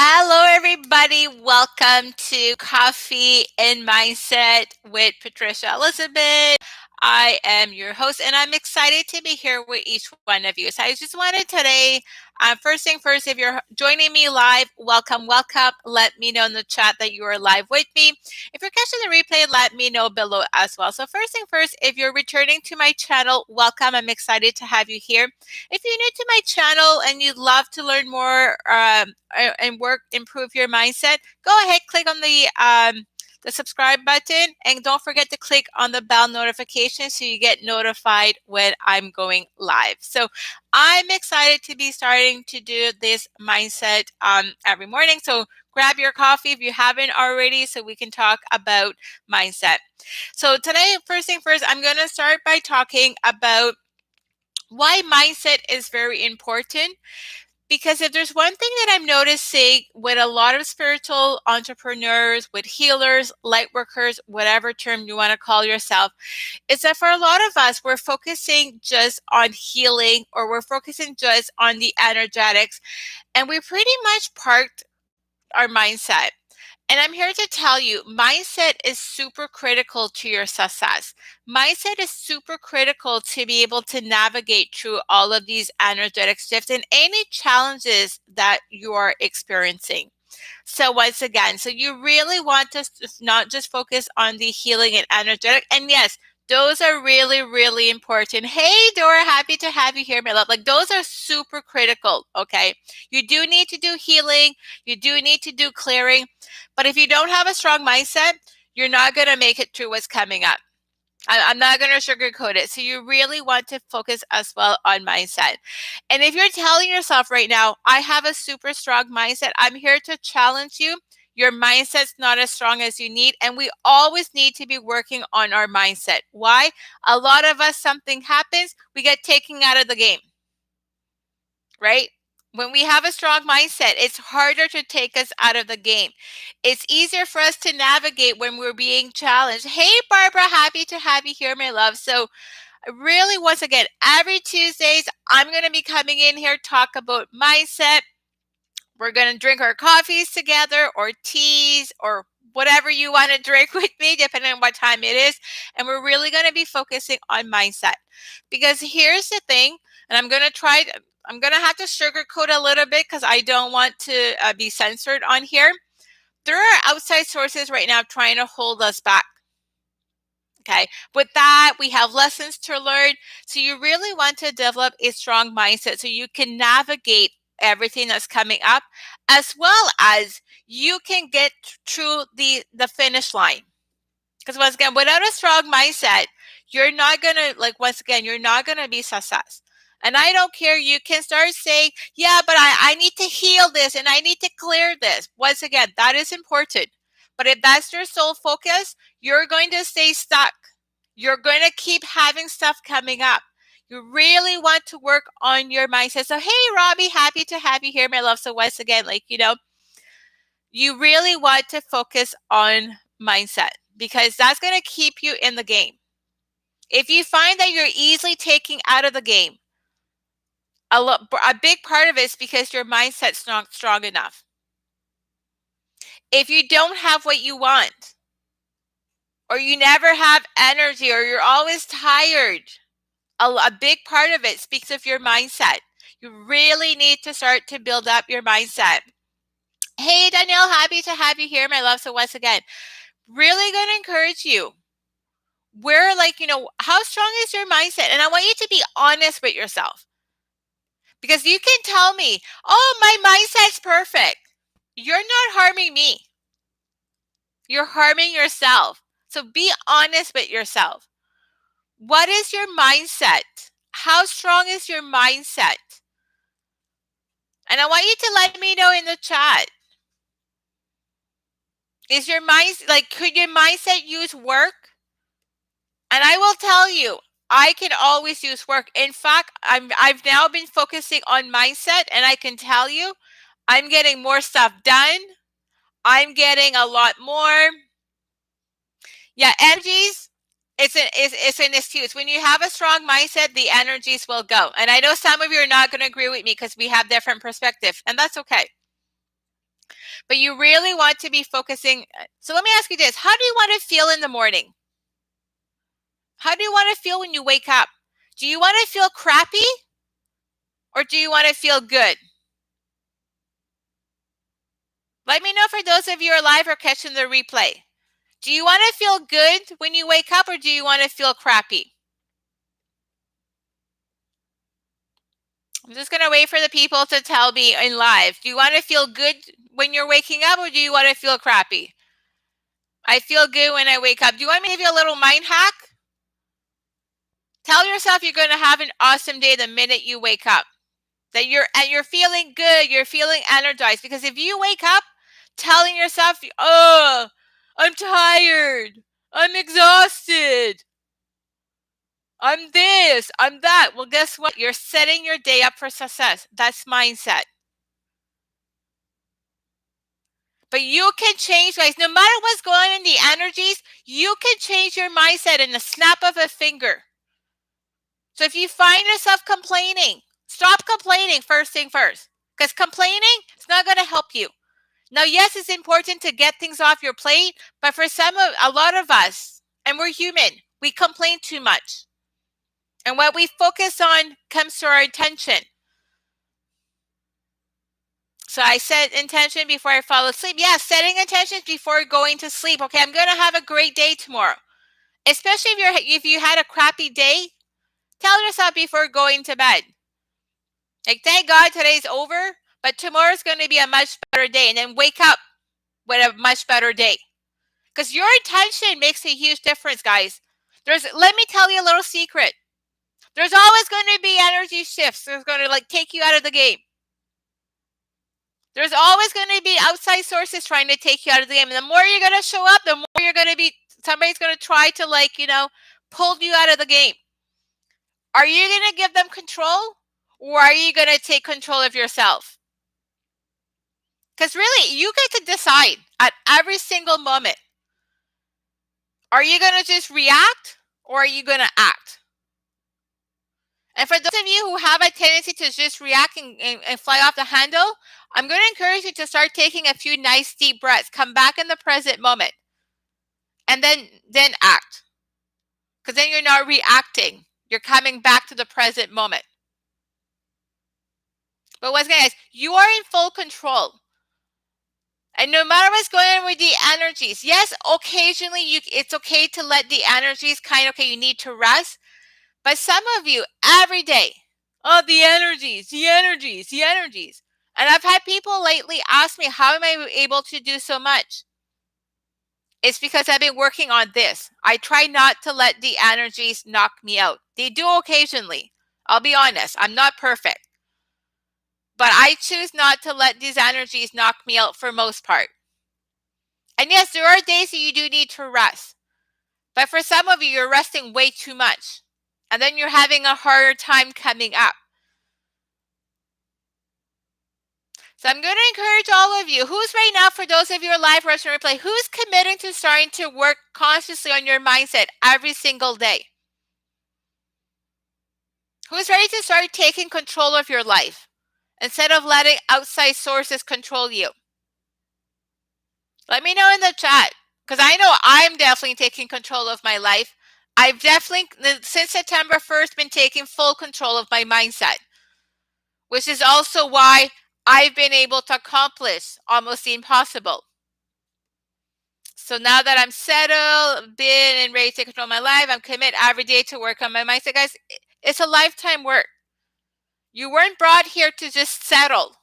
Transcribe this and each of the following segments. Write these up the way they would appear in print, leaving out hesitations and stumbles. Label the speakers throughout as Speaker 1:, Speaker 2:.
Speaker 1: Hello, everybody. Welcome to Coffee and Mindset with Patricia Elizabeth. I am your host, and I'm excited to be here with each one of you. So, I just wanted today, first thing first, if you're joining me live, welcome, welcome. Let me know in the chat that you are live with me. If you're catching the replay, let me know below as well. So, first thing first, if you're returning to my channel, welcome. I'm excited to have you here. If you're new to my channel and you'd love to learn more and improve your mindset, go ahead, click on the subscribe button, and don't forget to click on the bell notification so you get notified when I'm going live. So I'm excited to be starting to do this mindset every morning. So grab your coffee if you haven't already so we can talk about mindset. So today, first thing first, I'm going to start by talking about why mindset is very important. Because if there's one thing that I'm noticing with a lot of spiritual entrepreneurs, with healers, light workers, whatever term you want to call yourself, is that for a lot of us, we're focusing just on healing, or we're focusing just on the energetics, and we pretty much parked our mindset. And I'm here to tell you, mindset is super critical to your success. Mindset is super critical to be able to navigate through all of these energetic shifts and any challenges that you are experiencing. So once again, so you really want to not just focus on the healing and energetic. And yes, those are really, really important. Hey, Dora, happy to have you here, my love. Like, those are super critical, okay? You do need to do healing. You do need to do clearing. But if you don't have a strong mindset, you're not going to make it through what's coming up. I'm not going to sugarcoat it. So you really want to focus as well on mindset. And if you're telling yourself right now, I have a super strong mindset, I'm here to challenge you. Your mindset's not as strong as you need. And we always need to be working on our mindset. Why? A lot of us, something happens, we get taken out of the game, right? When we have a strong mindset, it's harder to take us out of the game. It's easier for us to navigate when we're being challenged. Hey, Barbara, happy to have you here, my love. So, really, once again, every Tuesdays, I'm going to be coming in here, talk about mindset. We're going to drink our coffees together, or teas, or whatever you want to drink with me, depending on what time it is. And we're really going to be focusing on mindset. Because here's the thing, and I'm going to have to sugarcoat a little bit because I don't want to be censored on here. There are outside sources right now trying to hold us back. Okay. With that, we have lessons to learn. So you really want to develop a strong mindset so you can navigate everything that's coming up, as well as you can get through the finish line. Because once again, without a strong mindset, you're not gonna, like, once again, you're not gonna be success. And I don't care, you can start saying, yeah, but I need to heal this and I need to clear this. Once again, that is important. But if that's your sole focus, you're going to stay stuck. You're going to keep having stuff coming up. You really want to work on your mindset. So, hey, Robbie, happy to have you here, my love. So once again, you really want to focus on mindset, because that's going to keep you in the game. If you find that you're easily taken out of the game, a big part of it is because your mindset's not strong enough. If you don't have what you want, or you never have energy, or you're always tired, a big part of it speaks of your mindset. You really need to start to build up your mindset. Hey, Danielle, happy to have you here, my love. So once again, really going to encourage you. How strong is your mindset? And I want you to be honest with yourself. Because you can tell me, oh, my mindset's perfect. You're not harming me. You're harming yourself. So be honest with yourself. What is your mindset? How strong is your mindset? And I want you to let me know in the chat. Is your could your mindset use work? And I will tell you, I can always use work. In fact, I've now been focusing on mindset, and I can tell you, I'm getting more stuff done. I'm getting a lot more. Yeah, energies. It's an excuse. When you have a strong mindset, the energies will go. And I know some of you are not going to agree with me because we have different perspectives, and that's okay. but you really want to be focusing. So let me ask you this. How do you want to feel in the morning? How do you want to feel when you wake up? Do you want to feel crappy or do you want to feel good? Let me know for those of you who are live or catching the replay. Do you want to feel good when you wake up or do you want to feel crappy? I'm just going to wait for the people to tell me in live. Do you want to feel good when you're waking up or do you want to feel crappy? I feel good when I wake up. Do you want me to give you a little mind hack? Tell yourself you're going to have an awesome day the minute you wake up. That you're feeling good, you're feeling energized. Because if you wake up telling yourself, oh, I'm tired, I'm exhausted, I'm this, I'm that. Well, guess what? You're setting your day up for success. That's mindset. But you can change, guys. No matter what's going on in the energies, you can change your mindset in the snap of a finger. So if you find yourself complaining, stop complaining first thing first. Because complaining is not going to help you. Now, yes, it's important to get things off your plate, but for a lot of us, and we're human, we complain too much. And what we focus on comes to our attention. So I set intention before I fall asleep. Yeah, setting intentions before going to sleep. Okay, I'm going to have a great day tomorrow. Especially if you had a crappy day, tell yourself before going to bed. Like, thank God today's over, but tomorrow's going to be a much better day. And then wake up with a much better day. Because your intention makes a huge difference, guys. Let me tell you a little secret. There's always going to be energy shifts. There's going to take you out of the game. There's always going to be outside sources trying to take you out of the game. And the more you're going to show up, the more you're going to be, somebody's going to try to pull you out of the game. Are you going to give them control or are you going to take control of yourself? Because really, you get to decide at every single moment. Are you going to just react or are you going to act? And for those of you who have a tendency to just react and fly off the handle, I'm going to encourage you to start taking a few nice deep breaths. Come back in the present moment. And then act. Because then you're not reacting. You're coming back to the present moment. But once again, guys, you are in full control. And no matter what's going on with the energies, yes, occasionally it's okay to let the energies you need to rest. But some of you, every day, oh, the energies. And I've had people lately ask me, how am I able to do so much? It's because I've been working on this. I try not to let the energies knock me out. They do occasionally. I'll be honest, I'm not perfect. But I choose not to let these energies knock me out for most part. And yes, there are days that you do need to rest. But for some of you, you're resting way too much. And then you're having a harder time coming up. So I'm going to encourage all of you, who's right now, for those of you who are live, watching replay, who's committing to starting to work consciously on your mindset every single day? Who's ready to start taking control of your life instead of letting outside sources control you? Let me know in the chat, because I know I'm definitely taking control of my life. I've definitely, since September 1st, been taking full control of my mindset, which is also why I've been able to accomplish almost the impossible. So now that I'm settled, been and ready to take control of my life, I'm committed every day to work on my mindset. Guys, it's a lifetime work. You weren't brought here to just settle.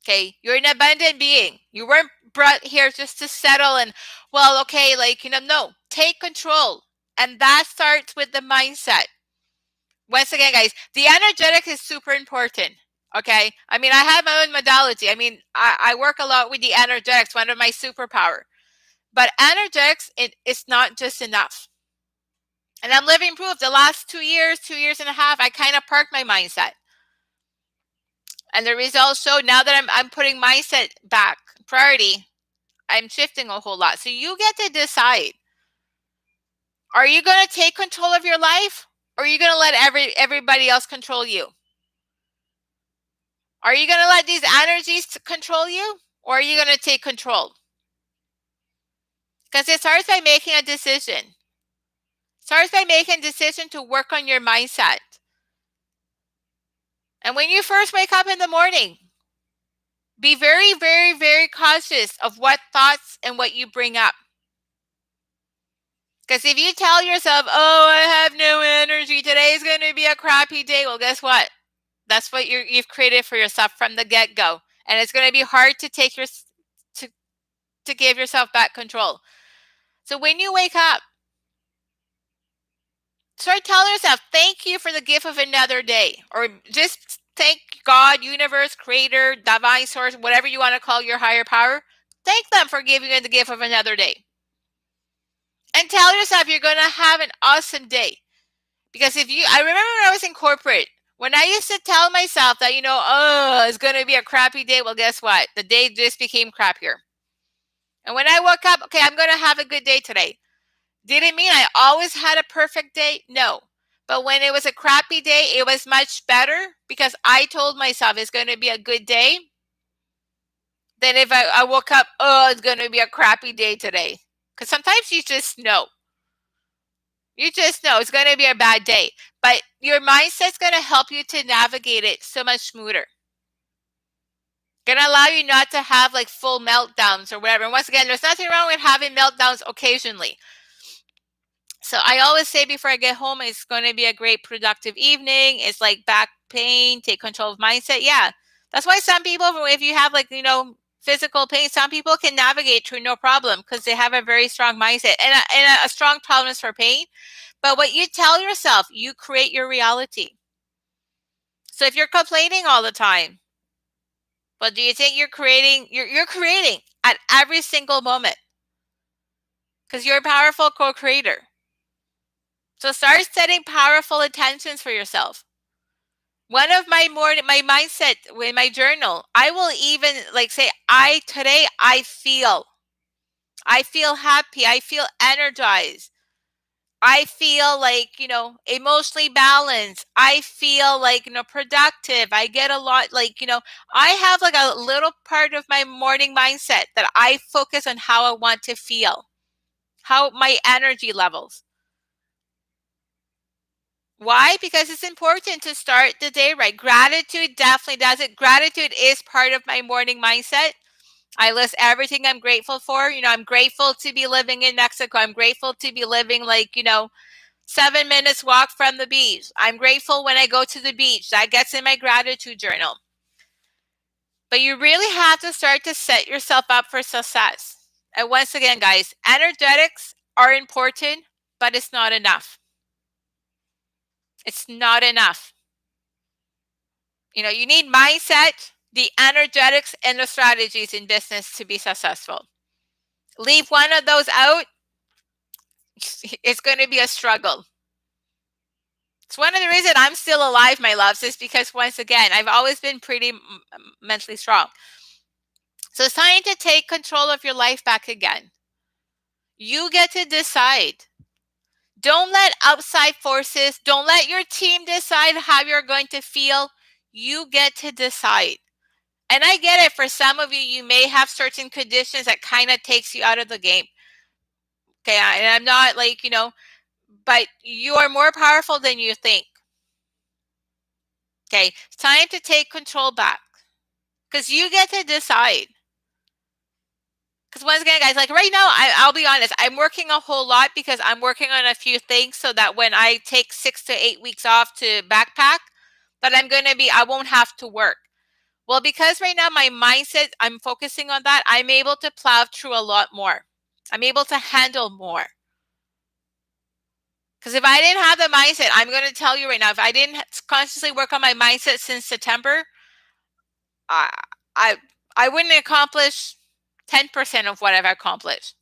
Speaker 1: Okay, you're an abundant being. You weren't brought here just to settle and, no, take control. And that starts with the mindset. Once again, guys, the energetic is super important. Okay, I have my own modality. I work a lot with the energetics, one of my superpower. But energetics, it's not just enough. And I'm living proof. The last 2 years and a half, I kind of parked my mindset. And the results show now that I'm putting mindset back priority, I'm shifting a whole lot. So you get to decide. Are you going to take control of your life? Or are you going to let everybody else control you? Are you going to let these energies control you, or are you going to take control? Because it starts by making a decision. It starts by making a decision to work on your mindset. And when you first wake up in the morning, be very, very, very cautious of what thoughts and what you bring up. Because if you tell yourself, oh, I have no energy, today is going to be a crappy day, well, guess what? That's what you've created for yourself from the get-go. And it's going to be hard to take to give yourself back control. So when you wake up, start telling yourself, thank you for the gift of another day. Or just thank God, universe, creator, divine source, whatever you want to call your higher power. Thank them for giving you the gift of another day. And tell yourself you're going to have an awesome day. Because I remember when I was in corporate, when I used to tell myself that, oh, it's going to be a crappy day, well, guess what? The day just became crappier. And when I woke up, okay, I'm going to have a good day today. Did it mean I always had a perfect day? No. But when it was a crappy day, it was much better because I told myself it's going to be a good day than if I woke up, oh, it's going to be a crappy day today. Because sometimes you just know. You just know it's going to be a bad day. But your mindset's going to help you to navigate it so much smoother. Going to allow you not to have like full meltdowns or whatever. And once again, there's nothing wrong with having meltdowns occasionally. So I always say before I get home, it's going to be a great productive evening. It's like back pain, take control of mindset. Yeah. That's why some people, if you have like, physical pain, some people can navigate through no problem because they have a very strong mindset and a strong tolerance for pain. But what you tell yourself, you create your reality. So if you're complaining all the time, well, do you think you're creating? You're creating at every single moment because you're a powerful co-creator. So start setting powerful intentions for yourself. One of my mindset in my journal, I will even say, today I feel happy. I feel energized. I feel like, emotionally balanced. I feel like, productive. I get a lot, I have like a little part of my morning mindset that I focus on how I want to feel, how my energy levels. Why? Because it's important to start the day right. Gratitude definitely does it. Gratitude is part of my morning mindset. I list everything I'm grateful for. I'm grateful to be living in Mexico. I'm grateful to be living 7 minutes walk from the beach. I'm grateful when I go to the beach. That gets in my gratitude journal. But you really have to start to set yourself up for success. And once again, guys, energetics are important, but it's not enough. It's not enough. You need mindset, the energetics, and the strategies in business to be successful. Leave one of those out, it's going to be a struggle. It's one of the reasons I'm still alive, my loves, is because, once again, I've always been pretty mentally strong. So it's time to take control of your life back again. You get to decide. Don't let outside forces, don't let your team decide how you're going to feel. You get to decide. And I get it. For some of you, you may have certain conditions that kind of takes you out of the game. Okay, and I'm not but you are more powerful than you think. Okay, it's time to take control back because you get to decide. Because once again, guys, right now, I'll be honest, I'm working a whole lot because I'm working on a few things so that when I take 6 to 8 weeks off to backpack, that I won't have to work. Well, because right now my mindset, I'm focusing on that, I'm able to plow through a lot more. I'm able to handle more. Because if I didn't have the mindset, I'm going to tell you right now, if I didn't consciously work on my mindset since September, I I wouldn't accomplish 10% of what I've accomplished.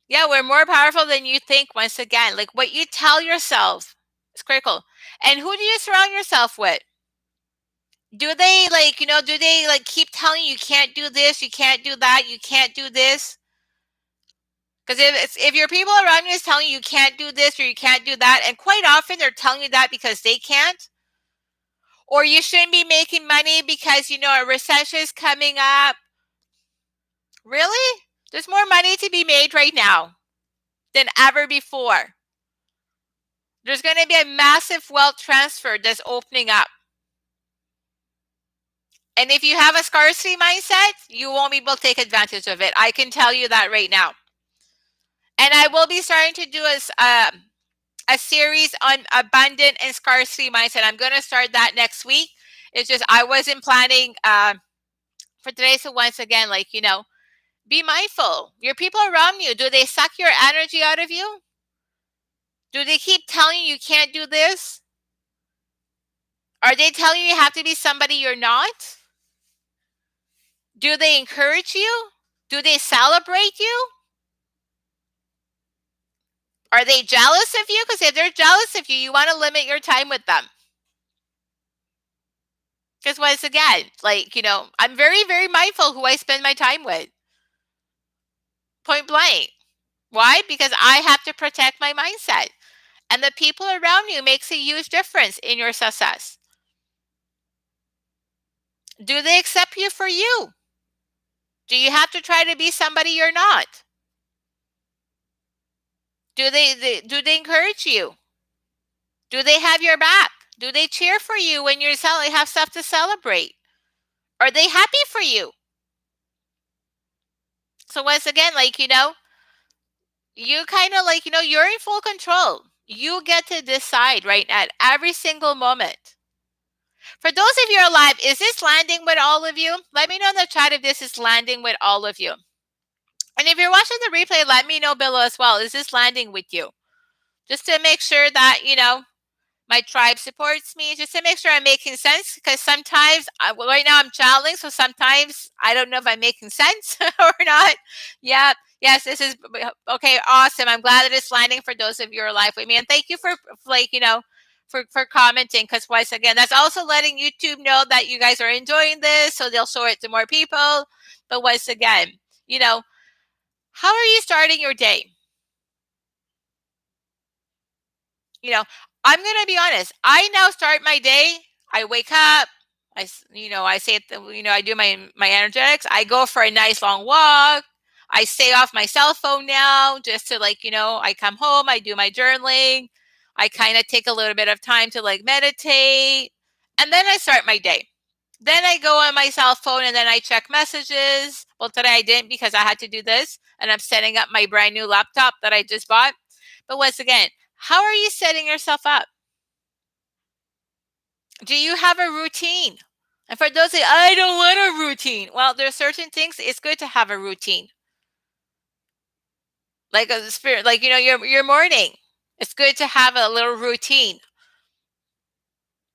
Speaker 1: Yeah, we're more powerful than you think. Once again, what you tell yourself is critical. And who do you surround yourself with? Do they keep telling you can't do this, you can't do that, you can't do this? Because if your people around you is telling you can't do this or you can't do that, and quite often they're telling you that because they can't, Or you shouldn't be making money because, a recession is coming up. Really? There's more money to be made right now than ever before. There's going to be a massive wealth transfer that's opening up. And if you have a scarcity mindset, you won't be able to take advantage of it. I can tell you that right now. And I will be starting to do a series on abundant and scarcity mindset. I'm going to start that next week. It's just I wasn't planning for today. So once again, be mindful. Your people around you, do they suck your energy out of you? Do they keep telling you you can't do this? Are they telling you you have to be somebody you're not? Do they encourage you? Do they celebrate you? Are they jealous of you? Because if they're jealous of you, you want to limit your time with them. Because once again, I'm very, very mindful who I spend my time with. Point blank. Why? Because I have to protect my mindset. And the people around you makes a huge difference in your success. Do they accept you for you? Do you have to try to be somebody you're not? Do they encourage you? Do they have your back? Do they cheer for you when you have stuff to celebrate? Are they happy for you? So once again, you kind of you're in full control. You get to decide right at every single moment. For those of you alive, is this landing with all of you? Let me know in the chat if this is landing with all of you. And if you're watching the replay, let me know below as well. Is this landing with you? Just to make sure that, my tribe supports me, just to make sure I'm making sense. Because sometimes, right now I'm channeling, so sometimes I don't know if I'm making sense or not. Yeah. Yes, this is okay. Awesome. I'm glad that it's landing for those of you who are live with me. And thank you for for commenting, because once again, that's also letting YouTube know that you guys are enjoying this, so they'll show it to more people. But once again, how are you starting your day? I'm going to be honest. I now start my day. I wake up. I say, I do my energetics. I go for a nice long walk. I stay off my cell phone now, just to I come home. I do my journaling. I kind of take a little bit of time to meditate. And then I start my day. Then I go on my cell phone and then I check messages. Well, today I didn't because I had to do this. And I'm setting up my brand new laptop that I just bought. But once again, how are you setting yourself up? Do you have a routine? And for those that I don't want a routine, well, there are certain things it's good to have a routine. Like a spirit, your morning. It's good to have a little routine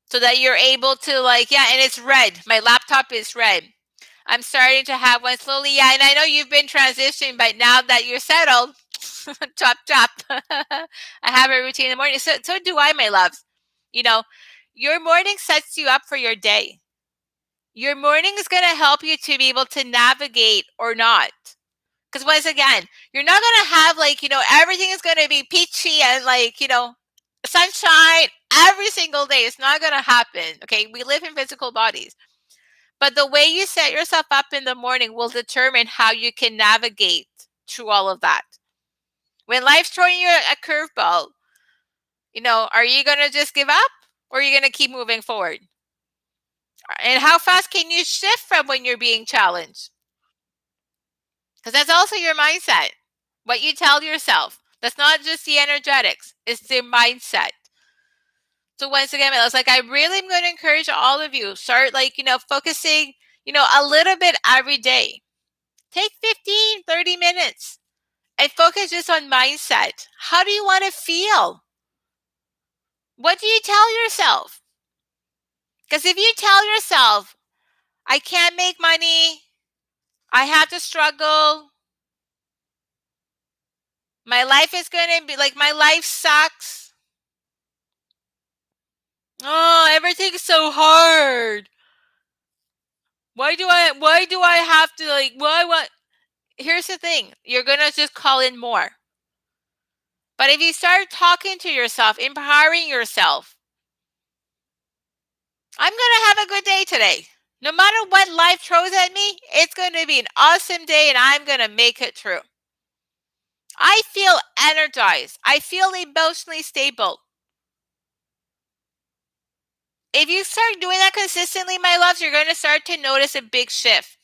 Speaker 1: so that you're able to and it's red. My laptop is red. I'm starting to have one slowly. Yeah, and I know you've been transitioning, but now that you're settled, chop chop. I have a routine in the morning. So do I, my loves. Your morning sets you up for your day. Your morning is going to help you to be able to navigate or not. Because once again, you're not going to have everything is going to be peachy and sunshine every single day. It's not going to happen. Okay. We live in physical bodies. But the way you set yourself up in the morning will determine how you can navigate through all of that. When life's throwing you a curveball, are you going to just give up or are you going to keep moving forward? And how fast can you shift from when you're being challenged? Because that's also your mindset. What you tell yourself. That's not just the energetics. It's the mindset. So once again, I was I really am going to encourage all of you. Start focusing, a little bit every day. Take 15, 30 minutes and focus just on mindset. How do you want to feel? What do you tell yourself? Because if you tell yourself, I can't make money, I have to struggle, my life is going to be my life sucks. Oh, everything's so hard. Why do I have to why what? Here's the thing. You're going to just call in more. But if you start talking to yourself, empowering yourself, I'm going to have a good day today. No matter what life throws at me, it's going to be an awesome day and I'm going to make it through. I feel energized. I feel emotionally stable. If you start doing that consistently, my loves, you're going to start to notice a big shift.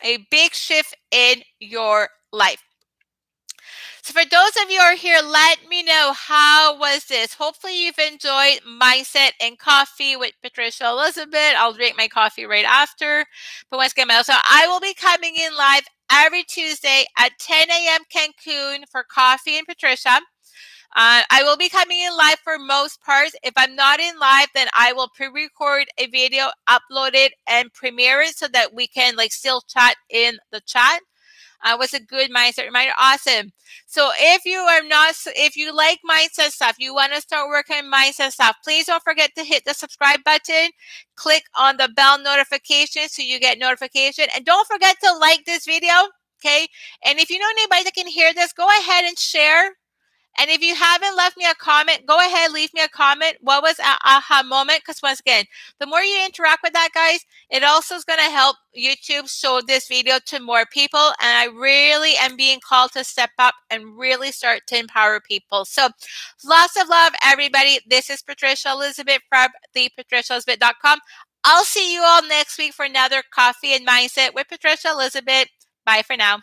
Speaker 1: A big shift in your life. So for those of you who are here, let me know, how was this? Hopefully you've enjoyed Mindset and Coffee with Patricia Elizabeth. I'll drink my coffee right after. But once again, so I will be coming in live every Tuesday at 10 a.m. Cancun for Coffee and Patricia. I will be coming in live for most parts. If I'm not in live, then I will pre-record a video, upload it, and premiere it so that we can still chat in the chat. Was a good mindset reminder. Awesome. So if you like mindset stuff, you want to start working on mindset stuff, please don't forget to hit the subscribe button. Click on the bell notification so you get notification. And don't forget to like this video. Okay. And if you know anybody that can hear this, go ahead and share. And if you haven't left me a comment, go ahead, leave me a comment. What was an aha moment? Because once again, the more you interact with that, guys, it also is going to help YouTube show this video to more people. And I really am being called to step up and really start to empower people. So lots of love, everybody. This is Patricia Elizabeth from thepatriciaelizabeth.com. I'll see you all next week for another Coffee and Mindset with Patricia Elizabeth. Bye for now.